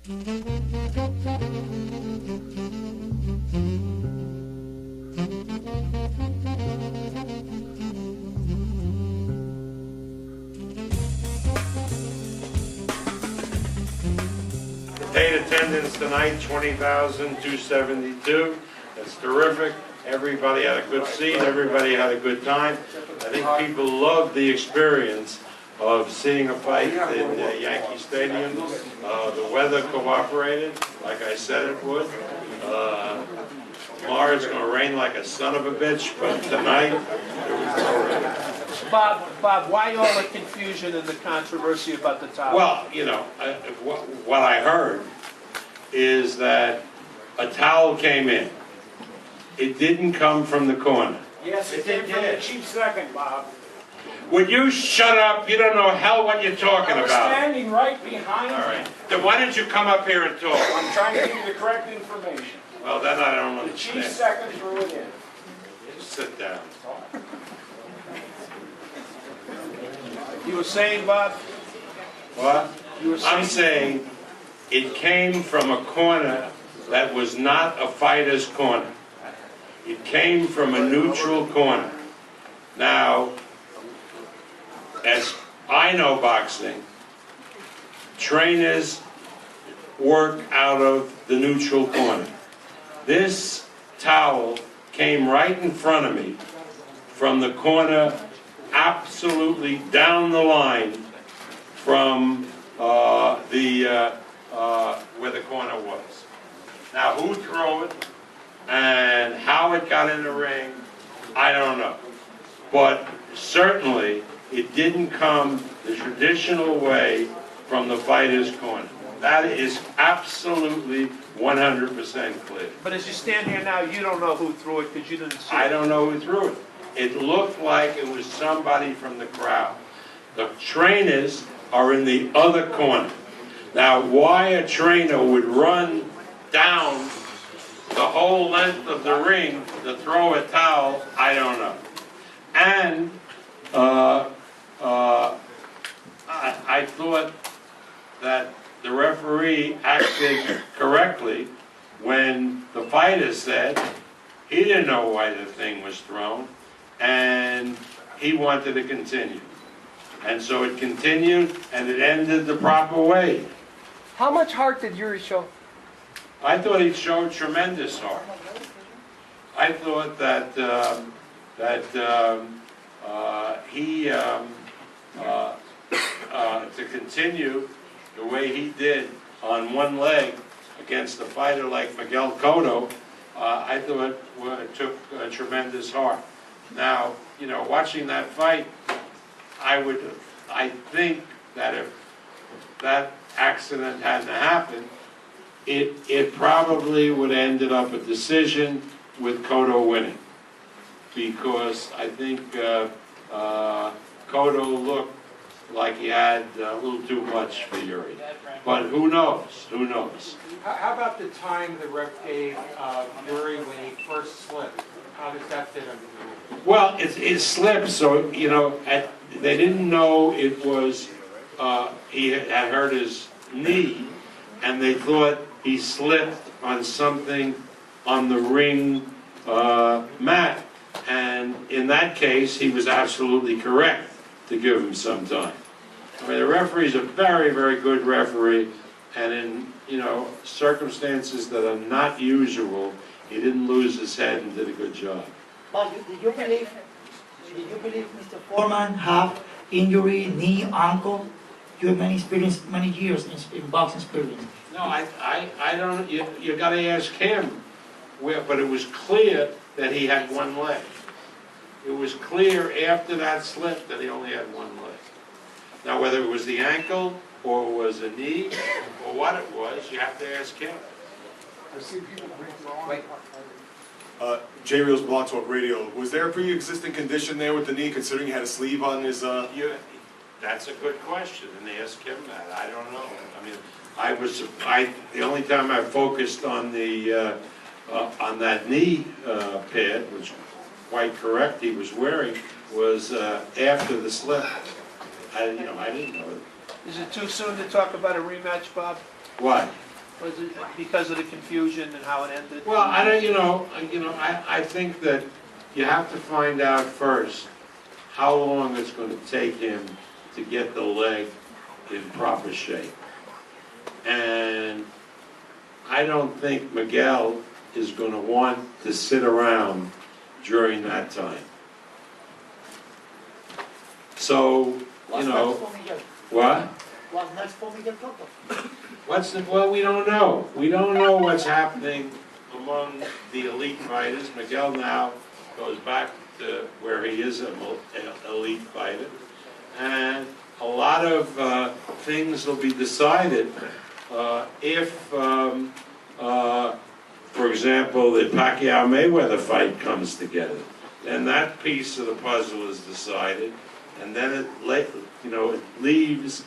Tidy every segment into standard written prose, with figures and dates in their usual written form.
Paid attendance tonight, 20,272. That's terrific. Everybody had a good seat. Everybody had a good time. I think people loved the experience of seeing a fight in Yankee Stadium. The weather cooperated, like I said it would. Tomorrow's going to rain like a son of a bitch, but tonight it was terrific. Bob, why all the confusion and the controversy about the towel? Well, you know, what I heard is that a towel came in. It didn't come from the corner. Yes, it came from the chief second, Bob. Would you shut up? You don't know hell what you're talking I was about. standing right behind All you. right. Then why don't you come up here and talk? I'm trying to give you the correct information. Well, then I don't The chief understand. second threw it in. Just sit down. You were saying, Bob? What? You were I'm saying it came from a corner that was not a fighter's corner. It came from a neutral corner. Now, as I know boxing, trainers work out of the neutral corner. This towel came right in front of me from the corner, absolutely down the line from where the corner was. Now, who threw it and how it got in the ring, I don't know. But certainly, it didn't come the traditional way from the fighter's corner. That is absolutely 100% clear. But as you stand here now, you don't know who threw it because you didn't see it. I don't know who threw it. It looked like it was somebody from the crowd. The trainers are in the other corner. Now, why a trainer would run down the whole length of the ring to throw a towel, I don't know. And I thought that the referee acted correctly when the fighter said he didn't know why the thing was thrown, and he wanted to continue. And so it continued, and it ended the proper way. How much heart did Yuri show? I thought he showed tremendous heart. I thought that to continue the way he did on one leg against a fighter like Miguel Cotto, I thought it took tremendous heart. Now, you know, watching that fight, I think that if that accident hadn't happened, it probably would have ended up a decision with Cotto winning, because I think Cotto looked like he had a little too much for Yuri. But who knows? Who knows? How about the time the ref gave Yuri when he first slipped? How does that fit under the rule? Well, it slipped, so, you know, they didn't know it was, he had hurt his knee, and they thought he slipped on something on the ring mat. And in that case, he was absolutely correct to give him some time. I mean, the referee's a very, very good referee, and in, you know, circumstances that are not usual, he didn't lose his head and did a good job. But did you believe Mr. Foreman have injury, knee, ankle? You have many experience, many years in boxing experience. No, I don't, you gotta ask him, but it was clear that he had one leg. It was clear after that slip that he only had one leg. Now, whether it was the ankle, or it was a knee, or what it was, you have to ask him. J. Reel's Blog Talk Radio. Was there a pre-existing condition there with the knee, considering he had a sleeve on his? That's a good question, and ask him that. I don't know. I mean, the only time I focused on the on that knee pad, which quite correct he was wearing, was after the slip. I didn't know it. Is it too soon to talk about a rematch, Bob? Why? Was it because of the confusion and how it ended? Well, I don't, I think that you have to find out first how long it's gonna take him to get the leg in proper shape. And I don't think Miguel is gonna want to sit around during that time. So, What's next for Miguel? what? What's next for Miguel Cotto? Well, we don't know. We don't know what's happening among the elite fighters. Miguel now goes back to where he is an elite fighter. And a lot of things will be decided if, for example, the Pacquiao-Mayweather fight comes together. Then that piece of the puzzle is decided, and then it leaves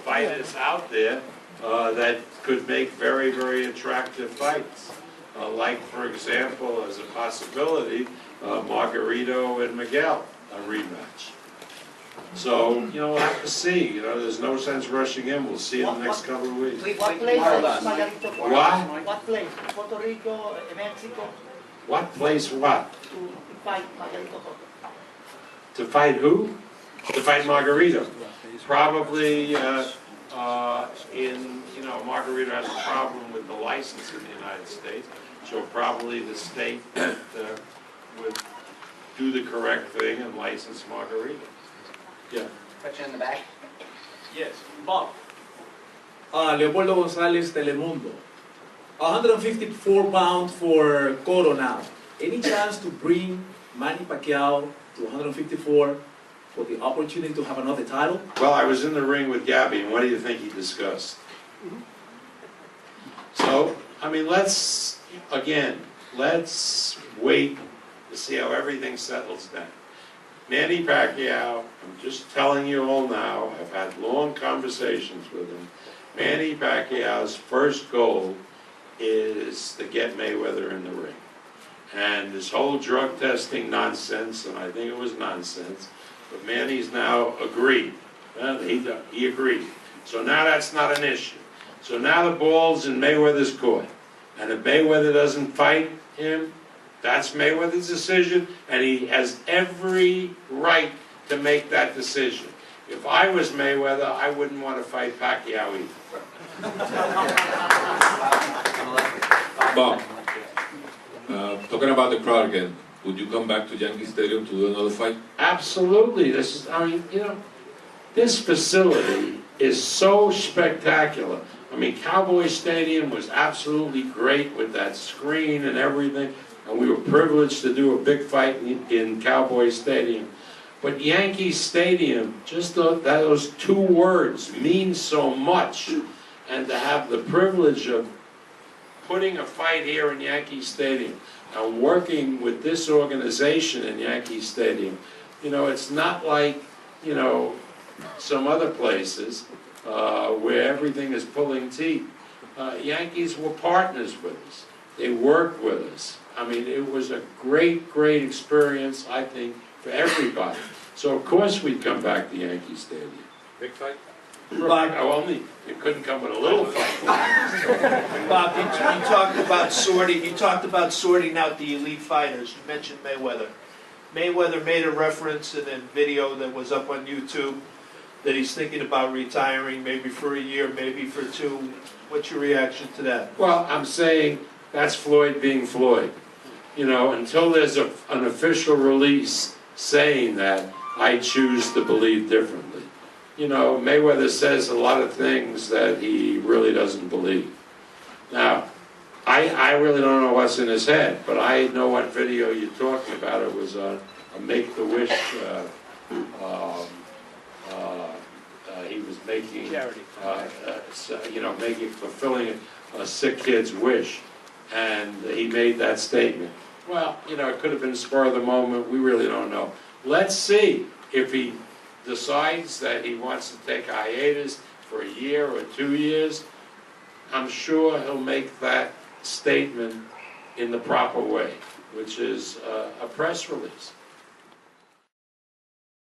fighters out there that could make very, very attractive fights. Like, for example, as a possibility, Margarito and Miguel, a rematch. So, we'll have to see. There's no sense rushing in. We'll see in the next couple of weeks. What place is Margarito? What? What place? Puerto Rico, Mexico, What place what? to fight Margarito Cotto? To fight who? To fight Margarito. Probably Margarito has a problem with the license in the United States, so probably the state that would do the correct thing and license Margarito. Yeah. Question in the back. Yes, Bob. Leopoldo González, Telemundo. 154 pounds for Cotto now. Any chance to bring Manny Pacquiao to 154 for the opportunity to have another title? Well, I was in the ring with Gabby, and what do you think he discussed? So, let's wait to see how everything settles down. Manny Pacquiao, I'm just telling you all now, I've had long conversations with him. Manny Pacquiao's first goal is to get Mayweather in the ring. And this whole drug testing nonsense, and I think it was nonsense, but Manny's now agreed. He agreed. So now that's not an issue. So now the ball's in Mayweather's court. And if Mayweather doesn't fight him, that's Mayweather's decision, and he has every right to make that decision. If I was Mayweather, I wouldn't want to fight Pacquiao either. Bob, talking about the crowd again, would you come back to Yankee Stadium to do another fight? Absolutely. This facility is so spectacular. Cowboy Stadium was absolutely great with that screen and everything, and we were privileged to do a big fight in Cowboy Stadium. But Yankee Stadium, just those two words mean so much, and to have the privilege of putting a fight here in Yankee Stadium and working with this organization in Yankee Stadium, it's not like, some other places where everything is pulling teeth. Yankees were partners with us. They worked with us. It was a great, great experience, I think, for everybody. So of course we'd come back to Yankee Stadium. Big fight? You couldn't come with a little fight. Bob, you talked about sorting out the elite fighters. You mentioned Mayweather. Mayweather made a reference in a video that was up on YouTube that he's thinking about retiring, maybe for a year, maybe for two. What's your reaction to that? Well, I'm saying that's Floyd being Floyd. Until there's an official release saying that, I choose to believe differently. Mayweather says a lot of things that he really doesn't believe. Now, I really don't know what's in his head, but I know what video you're talking about. It was a Make-the-Wish, he was making, Charity. fulfilling a sick kid's wish, and he made that statement. Well, it could have been spur of the moment. We really don't know. Let's see if he decides that he wants to take a hiatus for a year or 2 years. I'm sure he'll make that statement in the proper way, which is a press release.